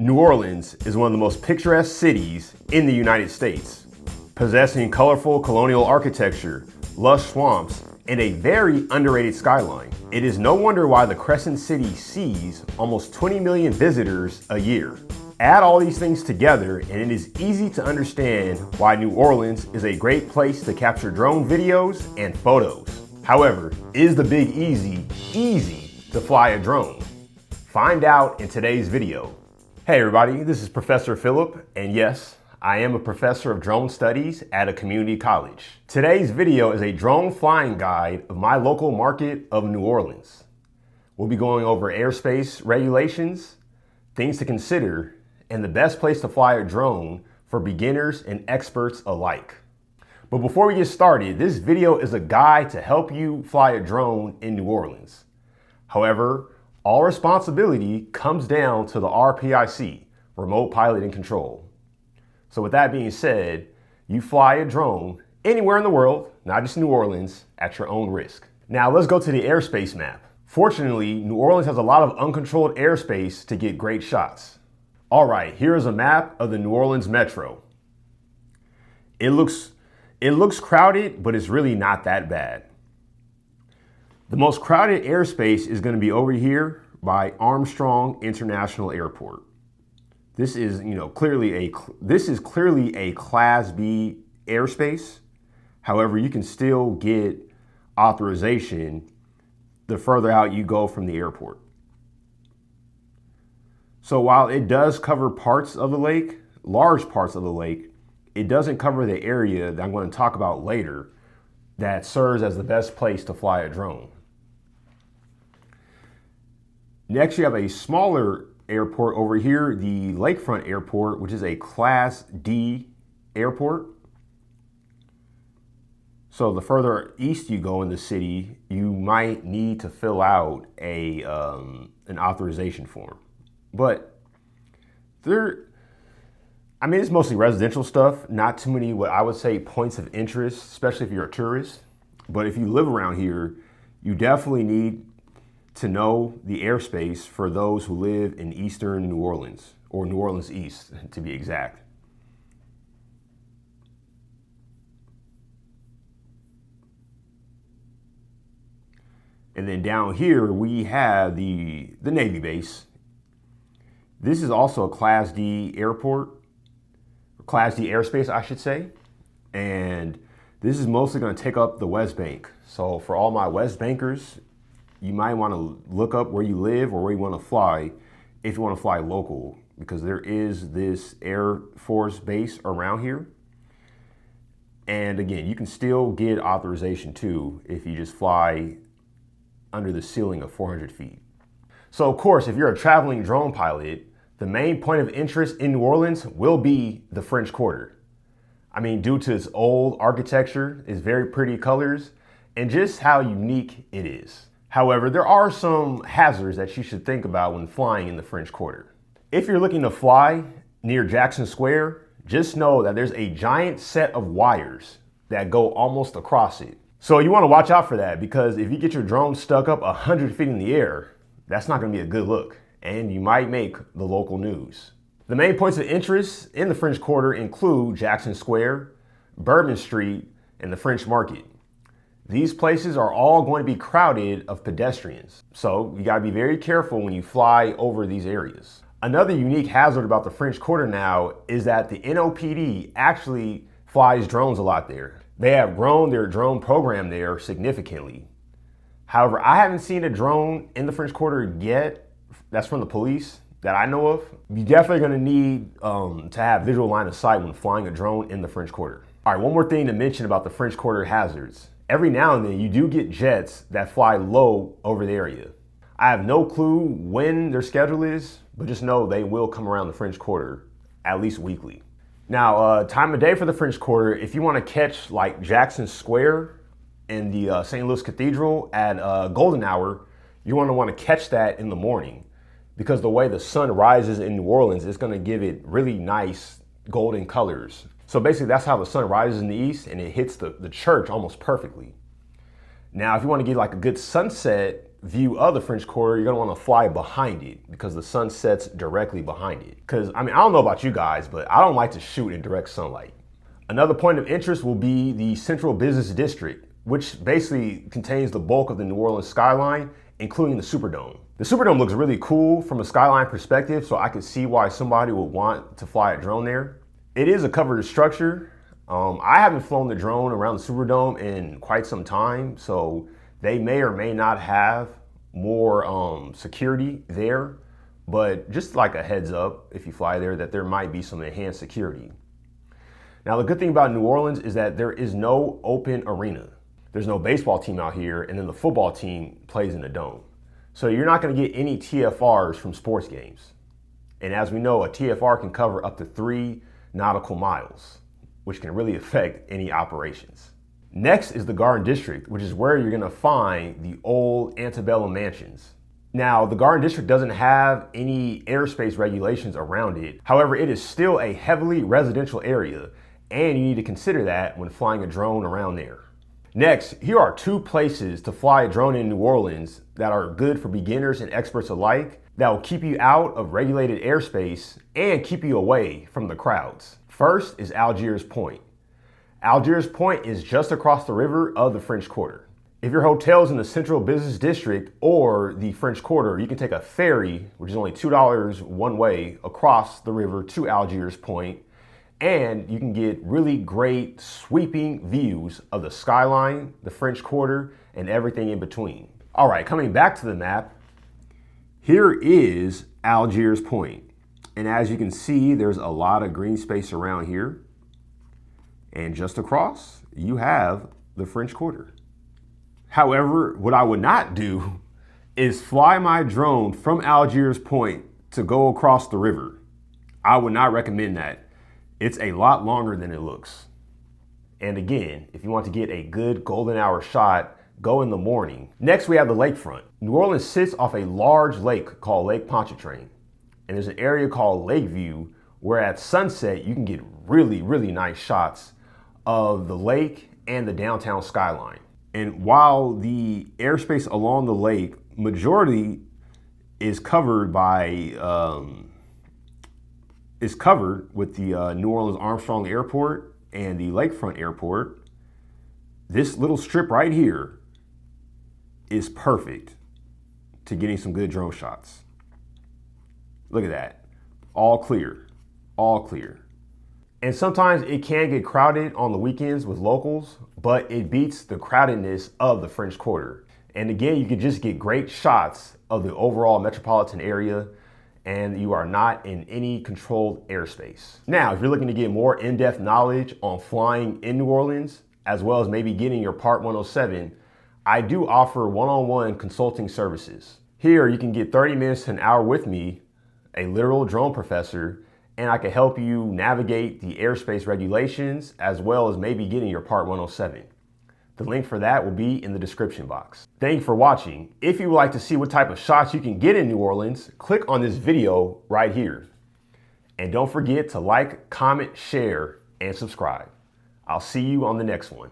New Orleans is one of the most picturesque cities in the United States, possessing colorful colonial architecture, lush swamps, and a very underrated skyline. It is no wonder why the Crescent City sees almost 20 million visitors a year. Add all these things together and it is easy to understand why New Orleans is a great place to capture drone videos and photos. However, is the Big Easy to fly a drone? Find out in today's video. Hey everybody, this is Professor Philip, and yes, I am a professor of drone studies at a community college. Today's video is a drone flying guide of my local market of New Orleans. We'll be going over airspace regulations, things to consider, and the best place to fly a drone for beginners and experts alike. But before we get started, this video is a guide to help you fly a drone in New Orleans. However, all responsibility comes down to the RPIC, Remote Pilot and Control. So with that being said, you fly a drone anywhere in the world, not just New Orleans, at your own risk. Now let's go to the airspace map. Fortunately, New Orleans has a lot of uncontrolled airspace to get great shots. All right, here is a map of the New Orleans metro. It looks crowded, but it's really not that bad. The most crowded airspace is going to be over here by Armstrong International Airport. This is, clearly a Class B airspace. However, you can still get authorization the further out you go from the airport. So while it does cover parts of the lake, large parts of the lake, it doesn't cover the area that I'm going to talk about later that serves as the best place to fly a drone. Next, you have a smaller airport over here, the Lakefront Airport, which is a Class D airport. So the further east you go in the city, you might need to fill out an authorization form. But it's mostly residential stuff, not too many what I would say points of interest, especially if you're a tourist. But if you live around here, you definitely need to know the airspace for those who live in eastern New Orleans, or New Orleans East to be exact. And then down here we have the Navy base. This is also a Class D airport, Class D airspace, I should say. And this is mostly going to take up the West Bank. So for all my West Bankers, you might want to look up where you live or where you want to fly if you want to fly local, because there is this Air Force base around here. And again, you can still get authorization too if you just fly under the ceiling of 400 feet. So of course, if you're a traveling drone pilot, the main point of interest in New Orleans will be the French Quarter. Due to its old architecture, its very pretty colors, and just how unique it is. However, there are some hazards that you should think about when flying in the French Quarter. If you're looking to fly near Jackson Square, just know that there's a giant set of wires that go almost across it. So you want to watch out for that, because if you get your drone stuck up 100 feet in the air, that's not going to be a good look, and you might make the local news. The main points of interest in the French Quarter include Jackson Square, Bourbon Street, and the French Market. These places are all going to be crowded of pedestrians, so you gotta be very careful when you fly over these areas. Another unique hazard about the French Quarter now is that the NOPD actually flies drones a lot there. They have grown their drone program there significantly. However, I haven't seen a drone in the French Quarter yet that's from the police that I know of. You're definitely gonna need to have visual line of sight when flying a drone in the French Quarter. All right, one more thing to mention about the French Quarter hazards. Every now and then you do get jets that fly low over the area. I have no clue when their schedule is, but just know they will come around the French Quarter at least weekly. Now, time of day for the French Quarter, if you want to catch like Jackson Square and the St. Louis Cathedral at golden hour, you want to catch that in the morning, because the way the sun rises in New Orleans is going to give it really nice golden colors. So basically that's how the sun rises in the east and it hits the church almost perfectly. Now, if you want to get like a good sunset view of the French Quarter, you're gonna wanna fly behind it because the sun sets directly behind it. Because, I mean, I don't know about you guys, but I don't like to shoot in direct sunlight. Another point of interest will be the Central Business District, which basically contains the bulk of the New Orleans skyline, including the Superdome. The Superdome looks really cool from a skyline perspective, so I could see why somebody would want to fly a drone there. It is a covered structure. I haven't flown the drone around the Superdome in quite some time, so they may or may not have more security there, but just like a heads up, if you fly there, that there might be some enhanced security. Now, the good thing about New Orleans is that there is no open arena. There's no baseball team out here, and then the football team plays in a dome. So you're not gonna get any TFRs from sports games. And as we know, a TFR can cover up to 3 nautical miles, which can really affect any operations. Next is the Garden District, which is where you're gonna find the old antebellum mansions. Now, the Garden District doesn't have any airspace regulations around it. However, it is still a heavily residential area, and you need to consider that when flying a drone around there. Next, here are 2 places to fly a drone in New Orleans that are good for beginners and experts alike, that will keep you out of regulated airspace and keep you away from the crowds. First is Algiers Point. Algiers Point is just across the river of the French Quarter. If your hotel's in the Central Business District or the French Quarter, you can take a ferry, which is only $2 one way, across the river to Algiers Point, and you can get really great sweeping views of the skyline, the French Quarter, and everything in between. All right, coming back to the map, here is Algiers Point. And as you can see, there's a lot of green space around here. And just across, you have the French Quarter. However, what I would not do is fly my drone from Algiers Point to go across the river. I would not recommend that. It's a lot longer than it looks. And again, if you want to get a good golden hour shot, go in the morning. Next, we have the lakefront. New Orleans sits off a large lake called Lake Pontchartrain. And there's an area called Lakeview where at sunset, you can get really, really nice shots of the lake and the downtown skyline. And while the airspace along the lake, majority is covered by, is covered with the New Orleans Armstrong Airport and the Lakefront Airport, this little strip right here is perfect to getting some good drone shots. Look at that, all clear, all clear. And sometimes it can get crowded on the weekends with locals, but it beats the crowdedness of the French Quarter. And again, you can just get great shots of the overall metropolitan area, and you are not in any controlled airspace. Now, if you're looking to get more in-depth knowledge on flying in New Orleans, as well as maybe getting your Part 107, I do offer one-on-one consulting services. Here, you can get 30 minutes to an hour with me, a literal drone professor, and I can help you navigate the airspace regulations as well as maybe getting your Part 107. The link for that will be in the description box. Thank you for watching. If you would like to see what type of shots you can get in New Orleans, click on this video right here. And don't forget to like, comment, share, and subscribe. I'll see you on the next one.